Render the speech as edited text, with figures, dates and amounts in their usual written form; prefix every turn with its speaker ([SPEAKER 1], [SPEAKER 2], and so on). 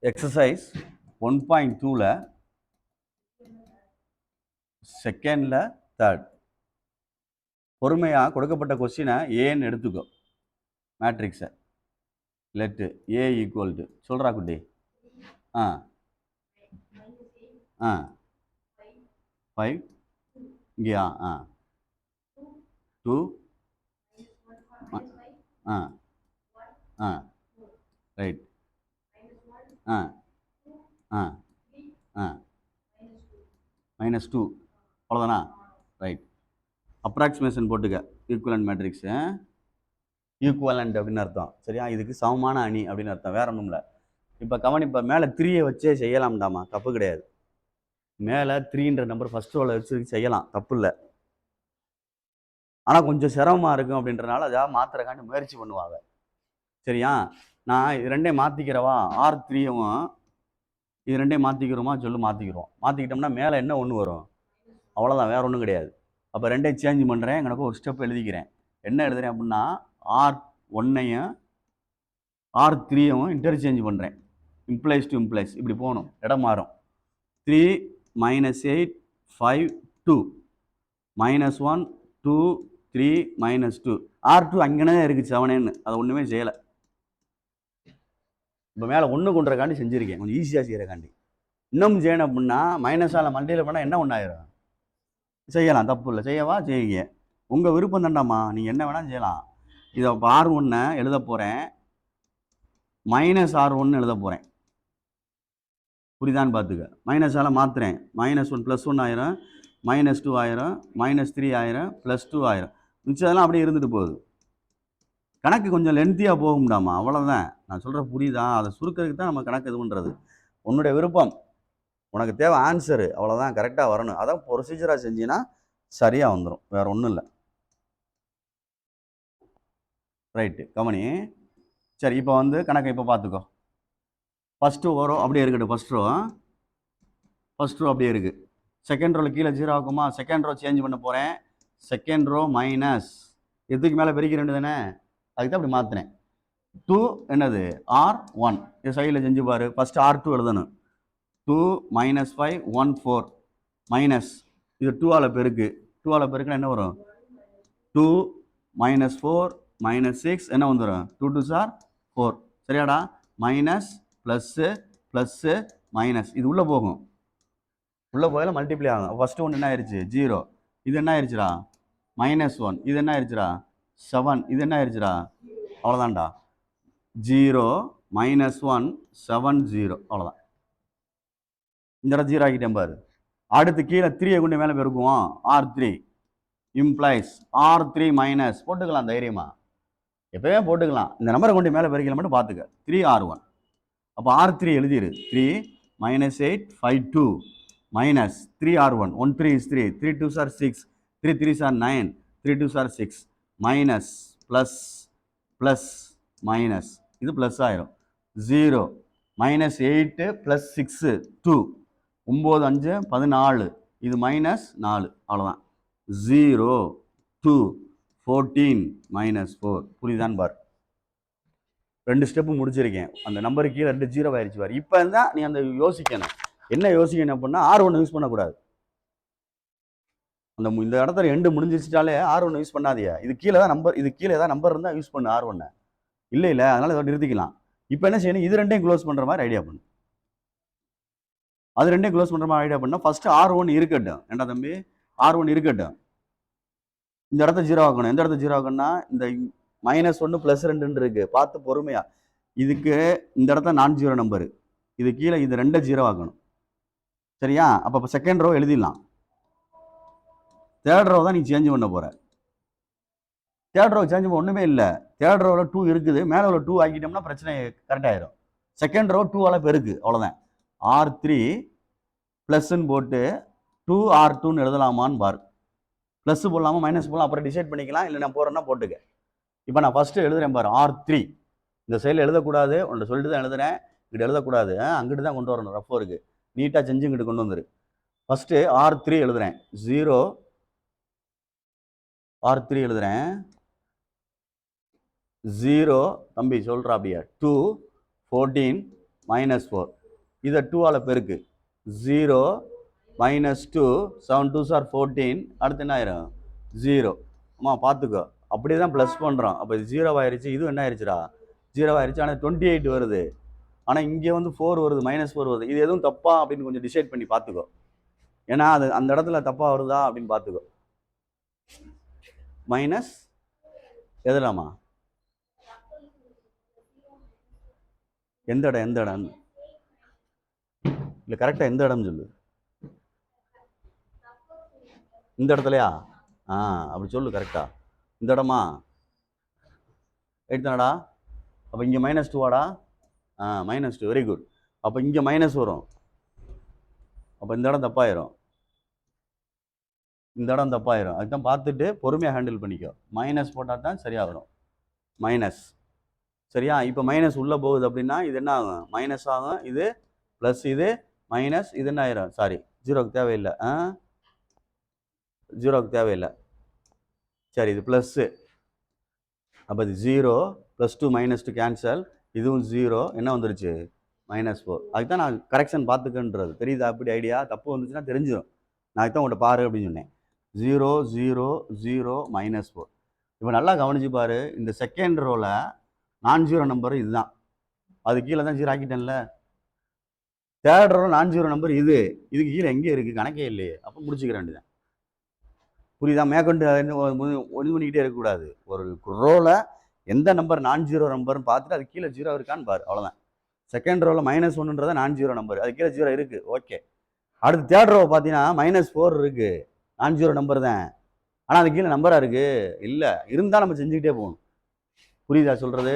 [SPEAKER 1] Exercise 1.2ல செகண்டில் third பொறுமையாக கொடுக்கப்பட்ட கொஸ்டினை ஏன்னு எடுத்துக்கோ. மேட்ரிக்ஸை லெட்டு ஏ ஈக்குவல் டு சொல்கிறா குட்டி. ஆ ஆ 5 இங்கேயா? ஆ 2 ஆ ஆ ரைட் ஆ ஆ ஆ -2 அவ்வளோதானா? ரைட். அப்ராக்சிமேஷன் போட்டுக்க. ஈக்குவலண்ட் மேட்ரிக்ஸு ஈக்குவலண்ட் அப்படின்னு அர்த்தம். சரியா? இதுக்கு சமமான அணி அப்படின்னு அர்த்தம், வேற ஒன்றும் இல்லை. இப்போ இப்போ மேலே 3யை வச்சே செய்யலாம்டாமா, தப்பு கிடையாது. மேலே 3ன்ற நம்பர் ஃபர்ஸ்ட் ரோவில் வச்சு செய்யலாம், தப்பு இல்லை. ஆனால் கொஞ்சம் சிரமமாக இருக்கும் அப்படின்றனால அதை மாத்திரக்காண்டி முயற்சி பண்ணுவாங்க. சரியா? நான் இது ரெண்டையும் மாற்றிக்கிறவா, R3யும் இது ரெண்டையும் மாற்றிக்கிறோமா சொல்லு. மாற்றிக்கிறோம். மாற்றிக்கிட்டோம்னா மேலே என்ன ஒன்று வரும்? அவ்வளோதான், வேற ஒன்றும் கிடையாது. அப்போ ரெண்டையும் சேஞ்ச் பண்ணுறேன். எனக்கு ஒரு ஸ்டெப் எழுதிக்கிறேன். என்ன எழுதுறேன் அப்படின்னா, R1ஐயும் R3யும் இன்டர்சேஞ்ச் பண்ணுறேன். இம்ப்ளைஸ் டு இம்ப்ளைஸ் இப்படி போகணும், இடம் மாறும். 3 - 8 5 2 -1 2 3 -2 R2 அங்கேனே இருக்குது 7ன்னு, அதை ஒன்றுமே செய்யலை. இப்போ மேலே ஒன்று கொண்டுறக்காண்டி செஞ்சுருக்கேன், கொஞ்சம் ஈஸியாக செய்கிறக்காண்டி. இன்னும் செய்யணும் அப்படின்னா மைனஸால் மல்டியில் பண்ணால் என்ன ஒன்றாயிரும்? செய்யலாம், தப்பு இல்லை. செய்யவா? செய்யுங்க, உங்கள் விருப்பம் தாண்டாமா, நீங்கள் என்ன வேணால் செய்யலாம். இதை R1 எழுத போகிறேன், -R1 எழுத போகிறேன். புரிதான்னு பார்த்துக்க. மைனஸால் மாற்றுறேன். -1 +1 ஆயிரும், -2 ஆயிரும், -3 ஆயிரும், +2 ஆயிரும். மிச்சதெல்லாம் அப்படியே இருந்துட்டு போகுது. கணக்கு கொஞ்சம் லென்த்தியாக போகும்டாமா, அவ்வளோதான். நான் சொல்கிற புரியுதா? அதை சுருக்கிறதுக்கு தான் நம்ம கணக்கு இது பண்ணுறது. உன்னுடைய விருப்பம், உனக்கு தேவை ஆன்சரு, அவ்வளோதான். கரெக்டாக வரணும். அதான் ப்ரொசீஜராக செஞ்சீங்கன்னா சரியாக வந்துடும், வேற ஒன்றும் இல்லை. ரைட்டு, கவனி. சரி, இப்போ வந்து கணக்கை இப்போ பார்த்துக்கோ. ஃபஸ்ட்டு வரும் அப்படியே இருக்கட்டும். ஃபஸ்ட் ரோ அப்படியே இருக்குது. செகண்ட் ரோவில் கீழே 0 ஆகுமா? செகண்ட் ரோ சேஞ்ச் பண்ண போகிறேன். செகண்ட் ரோ மைனஸ் எதுக்கு மேலே பெருக்க ரெண்டு தானே, அதுக்கு தான் அப்படி மாற்றினேன். 2 என்னது? R1. இது சைடில் செஞ்சு பாரு. ஃபஸ்ட்டு R2 எழுதணும். 2 - 5 1 4 மைனஸ் இது 2ஆல் பெருக்கு. 2ஆல் பெருக்குன்னா என்ன வரும்? 2 - 4 -6 என்ன வந்துடும்? 2 2s are 4. சரியாடா? மைனஸ் ப்ளஸ்ஸு ப்ளஸ்ஸு மைனஸ் இது உள்ளே போகும். உள்ளே போயில மல்டிப்ளை ஆகும். ஃபஸ்ட்டு ஒன்று என்ன ஆயிடுச்சு? 0. இது என்ன ஆயிடுச்சுடா? -1. இது என்ன ஆயிடுச்சுடா? 7. இது என்ன ஆயிடுச்சுடா? அவ்வளோதான்டா. 0 -1 7 0 அவ்வளோதான். இந்த இடம் 0 ஆக்கிட்டேன் பாரு. அடுத்து கீழே 3யை கொண்டு மேலே பெருக்குவோம். R3 இம்ப்ளைஸ் R3 மைனஸ் போட்டுக்கலாம், தைரியமா எப்பவே போட்டுக்கலாம். இந்த நம்பரை கொண்டு மேலே பெருக்கல மட்டும் பார்த்துக்க. 3R1. அப்போ R3 எழுதிரு. 3 - 8 5 2 minus 3R1. 1 3 is 3. 3 2s are 6. 3 3s are 9. 3 2s are 6. Minus plus plus minus இது plus ஆயிரும். 0 -8 plus 6 2 9 5 14 இது -4 அவ்வளோதான். 0 2 14 -4 புரியுதான்னு பார். ரெண்டு ஸ்டெப்பு முடிச்சிருக்கேன். அந்த நம்பருக்கு கீழே 2 0 ஆயிடுச்சு பாரு. இப்போ தான் நீ அந்த யோசிக்கணும். என்ன யோசிக்கணும் அப்படின்னா R1 யூஸ் பண்ணக்கூடாது. இந்த இடத்துல 2 முடிஞ்சிச்சிட்டாலே R1 யூஸ் பண்ணாதியா. இது கீழே தான் நம்பர், இது கீழே ஏதாவது நம்பர் இருந்தால் யூஸ் பண்ணு R1. இல்லை அதனால இதை நிறுத்திக்கலாம். இப்போ என்ன செய்யணும்? இது ரெண்டையும் க்ளோஸ் பண்ணுற மாதிரி ஐடியா பண்ணு. அது ரெண்டையும் க்ளோஸ் பண்ணுற மாதிரி ஐடியா பண்ணால் ஃபர்ஸ்ட் R1 இருக்கட்டும். ஏண்டா தம்பி? R1 இருக்கட்டும். இந்த இடத்த 0 ஆக்கணும். எந்த இடத்த 0 ஆக்கணும்னா இந்த -1 +2 இருக்கு, பார்த்து பொறுமையா. இதுக்கு இந்த இடத்த நான் 0 நம்பரு, இது கீழே இது 2 0 ஆக்கணும். சரியா? அப்போ செகண்ட் ரோ எழுதிடலாம். தேர்ட் ரோ தான் நீ சேஞ்ச் பண்ண போற. தேர்ட் ரோ சேஞ்ச் பண்ண ஒன்றுமே இல்லை. தேர்ட் ரோவில் 2 இருக்குது, மேலே உள்ள 2 ஆக்கிட்டோம்னா பிரச்சனை கரெக்டாயிரும். செகண்ட் ரோ 2ஆல் பெருக்கு, அவ்வளோதான். R3 ப்ளஸ்ன்னு போட்டு 2R2ன்னு எழுதலாமான்னு பாரு. ப்ளஸ் போடலாமா மைனஸ் போடலாம், அப்புறம் டிசைட் பண்ணிக்கலாம். இல்லை நான் போகிறேன்னா போட்டுக்க. இப்போ நான் ஃபஸ்ட்டு எழுதுறேன் பாரு. R3 இந்த சைடில் எழுதக்கூடாது, உன்னை சொல்லிட்டு தான் எழுதுறேன். இங்கிட்ட எழுதக்கூடாது, அங்கிட்டு தான் கொண்டு வரணும். ரஃபோ இருக்குது, நீட்டாக செஞ்சு இங்கிட்டு கொண்டு வந்துரு. ஃபஸ்ட்டு R3 எழுதுறேன். 0 R3 எழுதுறேன். 0 தம்பி சொல்கிறா அப்படியா? 2 14 -4. இதை 2ஆல் பெருக்கு 0 -2 7 2s are 14. அடுத்து என்ன ஆயிரும் 0. அம்மா பார்த்துக்கோ அப்படியே தான் ப்ளஸ் பண்ணுறோம். அப்போ இது 0 ஆயிடுச்சு, இதுவும் என்ன ஆயிடுச்சுடா 0 ஆயிடுச்சு. ஆனால் 28 வருது, ஆனால் இங்கே வந்து 4 வருது, -4 வருது. இது எதுவும் தப்பா அப்படின்னு கொஞ்சம் டிசைட் பண்ணி பார்த்துக்கோ. ஏன்னா அது அந்த இடத்துல தப்பா வருதா அப்படின்னு பார்த்துக்கோ. மைனஸ் எதுலாமா எந்த இடம் இல்லை, கரெக்டாக எந்த இடம் சொல்லு. இந்த இடத்துலையா? அப்படி சொல்லு கரெக்டா. இந்த இடமா ரைட் தானடா? அப்போ இங்கே -2வாடா? -2, வெரி குட். அப்போ இங்கே மைனஸ் வரும், அப்போ இந்த இடம் தப்பாயிரும், இந்த இடம் தப்பாயிரும். அதுதான் பார்த்துட்டு பொறுமையாக ஹேண்டில் பண்ணிக்கோ. மைனஸ் போட்டால் தான் சரியாக வரும். மைனஸ் சரியா? இப்போ மைனஸ் உள்ளே போகுது அப்படின்னா இது என்ன ஆகும்? மைனஸ் ஆகும். இது ப்ளஸ், இது மைனஸ், இது என்ன ஆயிரும்? சாரி, 0க்கு தேவையில்லை. 0க்கு தேவையில்லை. சரி, இது ப்ளஸ்ஸு. அப்போ இது 0 +2 -2 கேன்சல். இதுவும் 0 என்ன வந்துருச்சு? -4. அதுக்கு தான் நான் கரெக்ஷன் பார்த்துக்கன்றது. தெரியுதா? அப்படி ஐடியா தப்பு வந்துச்சுன்னா தெரிஞ்சிடும். நான் அதுதான் உங்கள்கிட்ட பாரு அப்படின்னு சொன்னேன். 0 0 0 -4. இப்போ நல்லா கவனிச்சு பாரு. இந்த செகண்ட் ரோவில் நான் ஜீரோ நம்பர் இதுதான், அது கீழே தான் 0 ஆக்கிட்டேன்ல. தேர்ட் ரோவில் நான் ஜீரோ நம்பர் இது, இதுக்கு கீழே எங்கே இருக்குது? கணக்கே இல்லையே. அப்போ முடிச்சுக்க வேண்டியதான். புரியுதா? மேற்கொண்டு ஒன்று பண்ணிக்கிட்டே இருக்கக்கூடாது. ஒரு ரோவில் எந்த நம்பர் நான் ஜீரோ நம்பர்னு பார்த்துட்டு அது கீழே 0 இருக்கான்னு பாரு, அவ்வளோதான். செகண்ட் ரோவில் -1ன்றதை நான் ஜீரோ நம்பர், அது கீழே 0 இருக்குது, ஓகே. அடுத்து தேர்ட் ரோவை பார்த்தீங்கன்னா -4 இருக்குது, நான் ஜீரோ நம்பர் தான், ஆனால் அது கீழே நம்பராக இருக்குது இல்லை. இருந்தால் நம்ம செஞ்சுக்கிட்டே போகணும். புரியுதா சொல்கிறது?